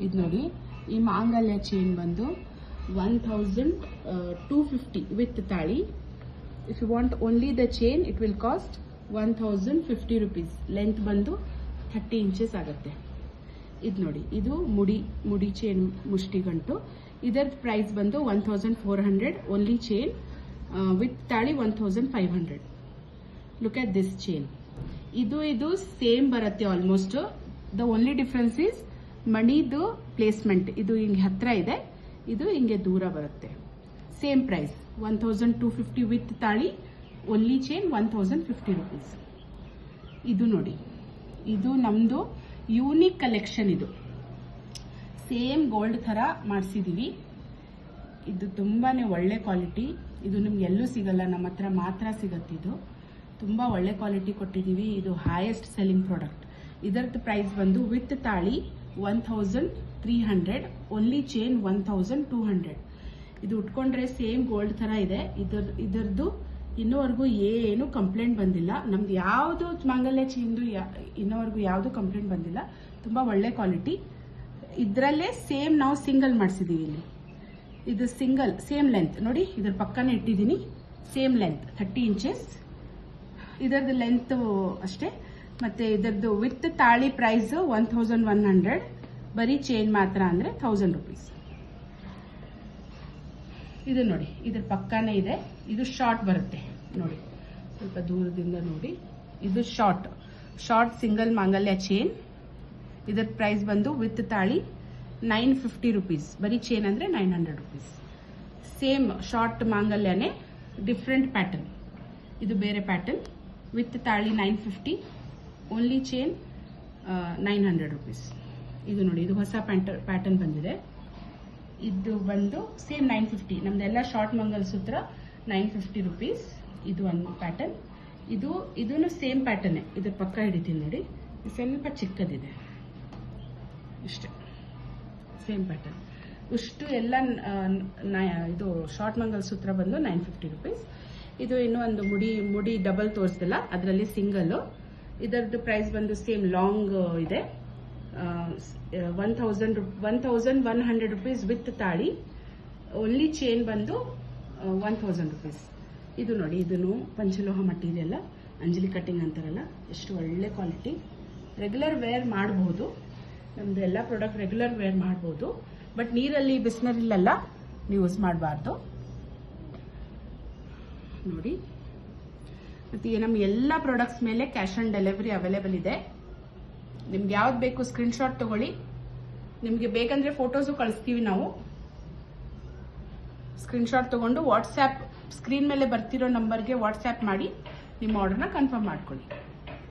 ಇದು ನೋಡಿ, ಈ ಮಾಂಗಲ್ಯ ಚೈನ್ ಬಂದು 1250 ವಿತ್ ತಾಳಿ. If you want only the chain it will cost 1050 rupees. Length ಬಂದು 30 inches ಆಗುತ್ತೆ. ಇದು ನೋಡಿ, ಇದು ಮುಡಿ ಚೈನ್ ಮುಷ್ಟಿಗಂಟು. ಇದರ ಪ್ರೈಸ್ ಬಂದು 1400. ಓನ್ಲಿ ಚೈನ್ ವಿತ್ ತಾಳಿ 1500. Look at this chain. ಇದು ಸೇಮ್ ಬರುತ್ತೆ almost. The only difference is ಮಣಿದು ಪ್ಲೇಸ್ಮೆಂಟ್. ಇದು ಹಿಂಗೆ ಹತ್ರ ಇದೆ, ಇದು ಹಿಂಗೆ ದೂರ ಬರುತ್ತೆ. ಸೇಮ್ ಪ್ರೈಸ್ 1250 ವಿತ್ ತಾಳಿ. Only chain 1050 rupees. ಇದು ನೋಡಿ, ಇದು ನಮ್ದು ಯೂನಿಕ್ ಕಲೆಕ್ಷನ್. ಇದು ಸೇಮ್ ಗೋಲ್ಡ್ ಥರ ಮಾಡಿಸಿದೀವಿ. ಇದು ತುಂಬಾನೇ ಒಳ್ಳೆ ಕ್ವಾಲಿಟಿ. ಇದು ನಿಮ್ಗೆ ಎಲ್ಲೂ ಸಿಗಲ್ಲ, ನಮ್ಮ ಹತ್ರ ಮಾತ್ರ ಸಿಗತ್ತೆ. ಇದು ತುಂಬ ಒಳ್ಳೆ ಕ್ವಾಲಿಟಿ ಕೊಟ್ಟಿದ್ದೀವಿ. ಇದು ಹೈಯೆಸ್ಟ್ ಸೆಲ್ಲಿಂಗ್ ಪ್ರಾಡಕ್ಟ್. ಇದರದ್ದು ಪ್ರೈಸ್ ಬಂದು ವಿತ್ ತಾಳಿ 1300. Only chain 1200. ಇದು ಉಟ್ಕೊಂಡ್ರೆ ಸೇಮ್ ಗೋಲ್ಡ್ ಥರ ಇದೆ. ಇದರದ್ದು ಇನ್ನೂವರೆಗೂ ಏನು ಕಂಪ್ಲೇಂಟ್ ಬಂದಿಲ್ಲ. ನಮ್ದು ಯಾವುದು ಮಾಂಗಲ್ಯ ಚೈನ್ದು ಇನ್ನೂವರೆಗೂ ಯಾವುದು ಕಂಪ್ಲೇಂಟ್ ಬಂದಿಲ್ಲ. ತುಂಬ ಒಳ್ಳೆ ಕ್ವಾಲಿಟಿ. ಇದರಲ್ಲೇ ಸೇಮ್ ನಾವು ಸಿಂಗಲ್ ಮಾಡಿಸಿದೀವಿ. ಇಲ್ಲಿ ಇದು ಸಿಂಗಲ್ ಸೇಮ್ ಲೆಂತ್ ನೋಡಿ, ಇದ್ರ ಪಕ್ಕನೇ ಇಟ್ಟಿದ್ದೀನಿ. Same length 30 inches. ಇದರದ್ದು ಲೆಂತ್ ಅಷ್ಟೇ. ಮತ್ತೆ ಇದರದ್ದು ವಿತ್ ತಾಳಿ ಪ್ರೈಸ್ 1100. ಬರೀ ಚೈನ್ ಮಾತ್ರ ಅಂದ್ರೆ 1000 rupees. ಇದು ನೋಡಿ, ಇದ್ರ ಪಕ್ಕನೇ ಇದೆ. ಇದು ಶಾರ್ಟ್ ಬರುತ್ತೆ ನೋಡಿ, ಸ್ವಲ್ಪ ದೂರದಿಂದ ನೋಡಿ. ಇದು ಶಾರ್ಟ್ ಸಿಂಗಲ್ ಮಾಂಗಲ್ಯ ಚೈನ್. ಇದರ ಪ್ರೈಸ್ ಬಂದು ವಿತ್ ತಾಳಿ 950 rupees. ಬರೀ ಚೈನ್ ಅಂದ್ರೆ 900 rupees. ಸೇಮ್ ಶಾರ್ಟ್ ಮಾಂಗಲ್ಯನೇ, ಡಿಫ್ರೆಂಟ್ ಪ್ಯಾಟರ್ನ್. ಇದು ಬೇರೆ ಪ್ಯಾಟರ್ನ್. ವಿತ್ ತಾಳಿ 950. Only chain 900 rupees. ಇದು ನೋಡಿ, ಇದು ಹೊಸ ಪ್ಯಾಟರ್ನ್ ಬಂದಿದೆ. ಇದು ಬಂದು ಸೇಮ್ 950. ನಮ್ದೆಲ್ಲ ಶಾರ್ಟ್ ಮಂಗಲಸೂತ್ರ 950 rupees. ಇದು ಒಂದು ಪ್ಯಾಟರ್ನ್. ಇದೂ ಸೇಮ್ ಪ್ಯಾಟರ್ನೇ. ಇದ್ರ ಪಕ್ಕ ಹಿಡಿತೀನಿ ನೋಡಿ, ಸ್ವಲ್ಪ ಚಿಕ್ಕದಿದೆ ಇಷ್ಟೇ. Same pattern. ಇಷ್ಟು ಎಲ್ಲ ಇದು ಶಾರ್ಟ್ ಮಂಗಲಸೂತ್ರ ಬಂದು 950 rupees. ಇದು ಇನ್ನೂ ಒಂದು ಮುಡಿ ಡಬಲ್ ತೋರಿಸ್ತಿಲ್ಲ, ಅದರಲ್ಲಿ ಸಿಂಗಲ್. ಇದರದ್ದು ಪ್ರೈಸ್ ಬಂದು ಸೇಮ್ ಲಾಂಗ್ ಇದೆ. 1100 rupees ವಿತ್ ತಾಳಿ. ಓನ್ಲಿ ಚೈನ್ ಬಂದು 1000 rupees. ಇದು ನೋಡಿ, ಇದನ್ನು ಪಂಚಲೋಹ ಮಟೀರಿಯಲ್, ಅಂಜಲಿ ಕಟ್ಟಿಂಗ್ ಅಂತಾರಲ್ಲ, ಎಷ್ಟು ಒಳ್ಳೆ ಕ್ವಾಲಿಟಿ. ರೆಗ್ಯುಲರ್ ವೇರ್ ಮಾಡಬಹುದು. ನಮ್ದು ಎಲ್ಲ ಪ್ರಾಡಕ್ಟ್ ರೆಗ್ಯುಲರ್ ವೇರ್ ಮಾಡಬಹುದು. ಬಟ್ ನೀರಲ್ಲಿ ಬಿಸಿನೀರಲ್ಲೆಲ್ಲ ಯೂಸ್ ಮಾಡಬಾರ್ದು ನೋಡಿ. ಮತ್ತೆ ನಮ್ಮ ಎಲ್ಲ ಪ್ರಾಡಕ್ಟ್ಸ್ ಮೇಲೆ ಕ್ಯಾಶ್ ಆನ್ ಡೆಲಿವರಿ ಅವೈಲೇಬಲ್ ಇದೆ. ನಿಮ್ಗೆ ಯಾವ್ದು ಬೇಕು ಸ್ಕ್ರೀನ್ಶಾಟ್ ತಗೊಳ್ಳಿ. ನಿಮ್ಗೆ ಬೇಕಂದ್ರೆ ಫೋಟೋಸು ಕಳಿಸ್ತೀವಿ ನಾವು. ಸ್ಕ್ರೀನ್ಶಾಟ್ ತಗೊಂಡು ವಾಟ್ಸ್ಆ್ಯಪ್ ಸ್ಕ್ರೀನ್ ಮೇಲೆ ಬರ್ತಿರೋ ನಂಬರ್ಗೆ ವಾಟ್ಸ್ಆ್ಯಪ್ ಮಾಡಿ ನಿಮ್ಮ ಆರ್ಡರ್ನ ಕನ್ಫರ್ಮ್ ಮಾಡ್ಕೊಳ್ಳಿ.